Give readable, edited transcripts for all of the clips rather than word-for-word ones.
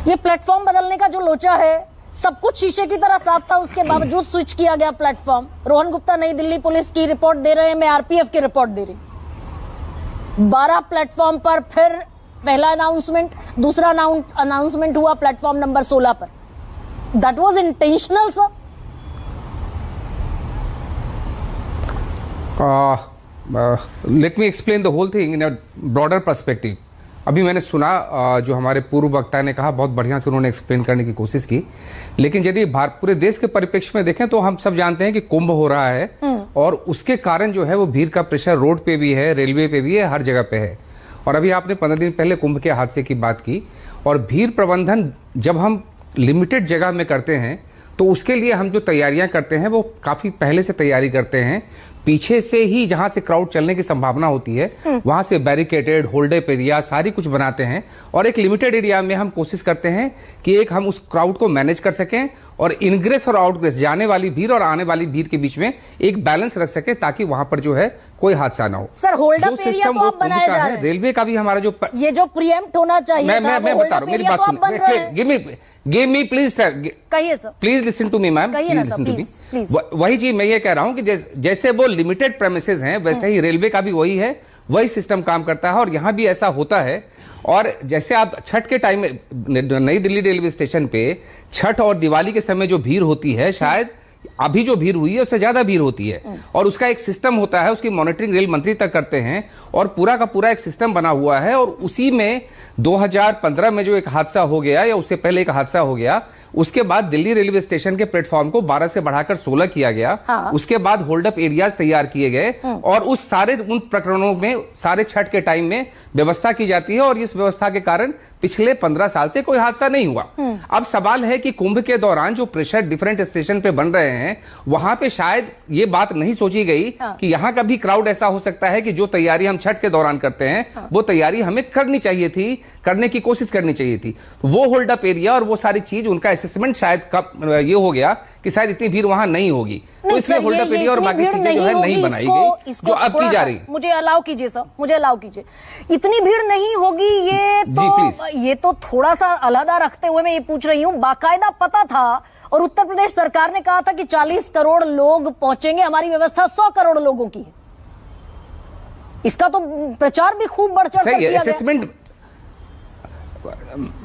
ये प्लेटफॉर्म बदलने का जो लोचा है, सब कुछ शीशे की तरह साफ था, उसके बावजूद स्विच किया गया प्लेटफॉर्म। रोहन गुप्ता नई दिल्ली पुलिस की रिपोर्ट दे रहे हैं, मैं आरपीएफ की रिपोर्ट दे रही। 12 प्लेटफॉर्म पर फिर पहला अनाउंसमेंट, दूसरा अनाउंसमेंट हुआ प्लेटफॉर्म नंबर 16 पर। That was intentional sir? Let me explain the whole thing in a broader perspective. अभी मैंने सुना जो हमारे पूर्व वक्ता ने कहा, बहुत बढ़िया से उन्होंने एक्सप्लेन करने की कोशिश की। लेकिन यदि पूरे देश के परिप्रेक्ष्य में देखें तो हम सब जानते हैं कि कुंभ हो रहा है और उसके कारण जो है वो भीड़ का प्रेशर रोड पे भी है, रेलवे पे भी है, हर जगह पे है। और अभी आपने 15 दिन पहले कुंभ के हादसे की बात की। और भीड़ प्रबंधन जब हम लिमिटेड जगह में करते हैं तो उसके लिए हम जो तैयारियां करते हैं वो काफ़ी पहले से तैयारी करते हैं। पीछे से ही जहां से क्राउड चलने की संभावना होती है वहां से बैरिकेडेड होल्डअप एरिया सारी कुछ बनाते हैं और एक लिमिटेड एरिया में हम कोशिश करते हैं कि एक हम उस क्राउड को मैनेज कर सकें और इनग्रेस और आउटग्रेस, जाने वाली भीड़ और आने वाली भीड़ के बीच में एक बैलेंस रख सके ताकि वहां पर जो है कोई हादसा ना हो। सर होल्डअप एरिया तो आप बनाए जा रहे हैं, रेलवे का भी हमारा जो ये जो प्रीएम्प्ट होना चाहिए मैं बता रहा हूँ, मेरी बात सुनिए। गिव मी प्लीज, कहिए sir, please listen to me ma'am, please listen to me. वही चीज मैं ये कह रहा हूं कि जैसे वो लिमिटेड प्रेमिसेस हैं वैसे ही रेलवे का भी वही है, वही सिस्टम काम करता है और यहां भी ऐसा होता है। और जैसे आप छठ के टाइम में नई दिल्ली रेलवे स्टेशन पे छठ और दिवाली के समय जो भीड़ होती है, शायद अभी जो भीड़ हुई है उससे ज्यादा भीड़ होती है और उसका एक सिस्टम होता है, उसकी मॉनिटरिंग रेल मंत्री तक करते हैं और पूरा का पूरा एक सिस्टम बना हुआ है। और उसी में 2015 में जो एक हादसा हो गया या उससे पहले एक हादसा हो गया, उसके बाद दिल्ली रेलवे स्टेशन के प्लेटफॉर्म को 12 से बढ़ाकर 16 किया गया। हाँ। उसके बाद होल्डअप एरियाज तैयार किए गए और उस सारे उन प्रकरणों में सारे छठ के टाइम में व्यवस्था की जाती है और इस व्यवस्था के कारण पिछले 15 साल से कोई हादसा नहीं हुआ। अब सवाल है कि कुंभ के दौरान जो प्रेशर डिफरेंट स्टेशन पे बन रहे हैं वहां पे शायद ये बात नहीं सोची गई कि यहां का भी क्राउड ऐसा हो सकता है कि जो तैयारी हम छठ के दौरान करते हैं वो तैयारी हमें करनी चाहिए थी, करने की कोशिश करनी चाहिए थी। वो होल्डअप एरिया और वो सारी चीज उनका असेसमेंट शायद कब ये हो गया कि शायद इतनी भीड़ वहां नहीं होगी, तो इसलिए होल्डअप एरिया और बाकी चीजें जो है नहीं बनाई गई जो अब की जा रही। मुझे अलाउ कीजिए सर, मुझे अलाउ कीजिए। इतनी भीड़ नहीं होगी ये तो थोड़ा सा अलहदा रखते हुए मैं ये पूछ रही हूँ, बाकायदा पता था और उत्तर प्रदेश सरकार ने कहा था कि 40 करोड़ लोग पहुंचेंगे, हमारी व्यवस्था 100 करोड़ लोगों की है। इसका तो प्रचार भी खूब बढ़ चढ़ कर किया असेसमेंट।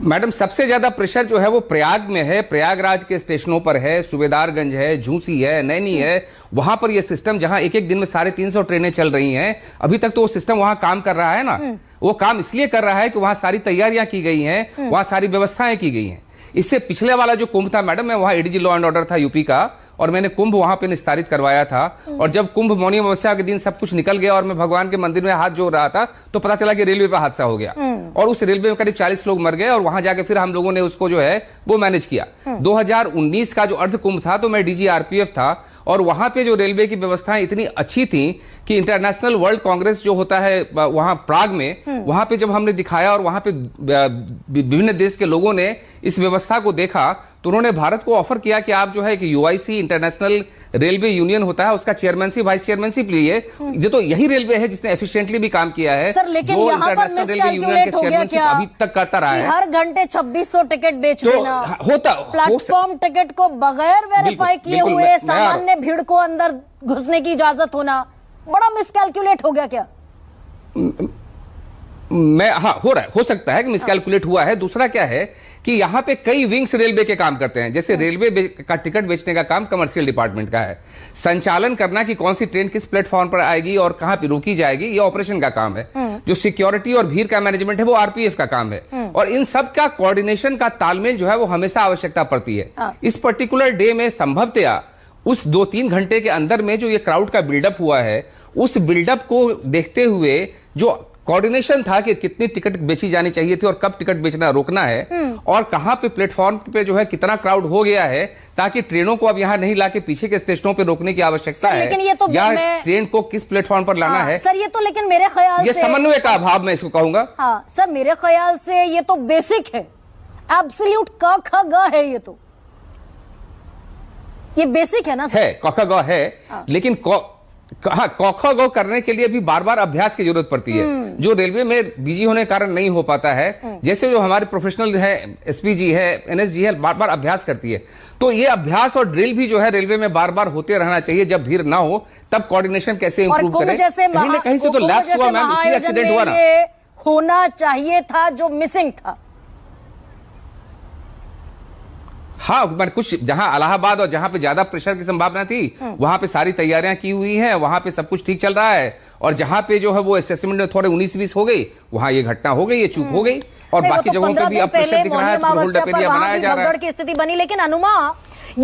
मैडम सबसे ज्यादा प्रेशर जो है वो प्रयाग में है, प्रयागराज के स्टेशनों पर है, सुबेदारगंज है, झूसी है, नैनी है। वहां पर ये सिस्टम जहां एक एक दिन में 350 ट्रेनें चल रही हैं, अभी तक तो वो सिस्टम वहां काम कर रहा है ना। वो काम इसलिए कर रहा है कि वहां सारी तैयारियां की गई हैं, वहां सारी व्यवस्थाएं की गई हैं। इससे पिछले वाला जो कुंभ था मैडम, मैं वहां एडीजी लॉ एंड ऑर्डर था यूपी का और मैंने कुंभ वहां पे निस्तारित करवाया था। और जब कुंभ मौनी अमावस्या के दिन सब कुछ निकल गया और मैं भगवान के मंदिर में हाथ जोड़ रहा था तो पता चला कि रेलवे पे हादसा हो गया और उस रेलवे में करीब 40 लोग मर गए और वहां जाके फिर हम लोगों ने उसको जो है वो मैनेज किया। 2019 का जो अर्ध कुंभ था तो मैं डीजी आरपीएफ था और वहां पे जो रेलवे की व्यवस्थाएं इतनी अच्छी थी कि इंटरनेशनल वर्ल्ड कांग्रेस जो होता है वहां प्राग में, वहां पे जब हमने दिखाया और वहां पे विभिन्न देश के लोगों ने इस व्यवस्था को देखा तो उन्होंने भारत को ऑफर किया कि आप जो है कि यूआईसी इंटरनेशनल रेलवे यूनियन होता है उसका चेयरमैनशिप वाइस चेयरमैनशिप लिए। ये तो यही रेलवे है जिसने एफिशिएंटली भी काम किया है। सर लेकिन यहाँ पर मिसकैलकुलेट हो गया क्या? अभी तक करता रहा है, हर घंटे 2600 टिकट बेच देना, होता प्लेटफॉर्म टिकट को बगैर वेरीफाई किए हुए सामान्य भीड़ को अंदर घुसने की इजाजत होना, बड़ा मिसकैलकुलेट हो गया क्या? हो रहा है, हो सकता है कि मिसकैलकुलेट हुआ है। दूसरा क्या है कि यहां पे कई विंग्स रेलवे के काम करते हैं, जैसे रेलवे का टिकट बेचने का काम कमर्शियल डिपार्टमेंट का है, संचालन करना कि कौन सी ट्रेन किस प्लेटफॉर्म पर आएगी और कहां पे रोकी जाएगी ये ऑपरेशन का काम है। जो सिक्योरिटी और भीड़ का मैनेजमेंट है वो आरपीएफ का काम है और इन सब का कोऑर्डिनेशन का तालमेल जो है वो हमेशा आवश्यकता पड़ती है। इस पर्टिकुलर डे में संभवतया उस 2-3 घंटे के अंदर में जो ये क्राउड का बिल्डअप हुआ है उस बिल्डअप को देखते हुए जो कोऑर्डिनेशन था कि कितनी टिकट बेची जानी चाहिए थी और कब टिकट बेचना रोकना है और कहां पे प्लेटफॉर्म पे जो है कितना क्राउड हो गया है ताकि ट्रेनों को अब यहां नहीं लाके पीछे के स्टेशनों पे रोकने की आवश्यकता है, लेकिन ये तो या ट्रेन को किस प्लेटफॉर्म पर लाना है। सर ये तो लेकिन मेरे ख्याल ये से समन्वय का अभाव मैं इसको कहूंगा। हाँ सर मेरे ख्याल से ये तो बेसिक है, एब्सोल्यूट क ख ग है, ये तो ये बेसिक है ना सर? है क ख ग है, लेकिन हाँ, कौखा गौ करने के लिए भी बार बार अभ्यास की जरूरत पड़ती है, जो रेलवे में बिजी होने के कारण नहीं हो पाता है। जैसे जो हमारे प्रोफेशनल है, एसपीजी है, एनएसजी है, बार बार अभ्यास करती है। तो ये अभ्यास और ड्रिल भी जो है रेलवे में बार बार होते रहना चाहिए। जब भीड़ ना हो तब कोऑर्डिनेशन कैसे इंप्रूव करें। कहीं ना कहीं से तो लैप्स हुआ मैम, इसलिए एक्सीडेंट हुआ ना। होना चाहिए था जो मिसिंग था। हाँ, मैंने कुछ जहां इलाहाबाद और जहां पे ज्यादा प्रेशर की संभावना थी वहां पे सारी तैयारियां की हुई हैं, वहां पे सब कुछ ठीक चल रहा है। और जहां पे जो है वो असेसमेंट में थोड़े 19-20 हो गई, वहां ये घटना हो गई, ये चूक हो गई। और बाकी जगहों पे भी अब प्रेशर दिख रहा है, होल्ड अप एरिया बनाया जा रहा है। की स्थिति बनी, लेकिन अनुमा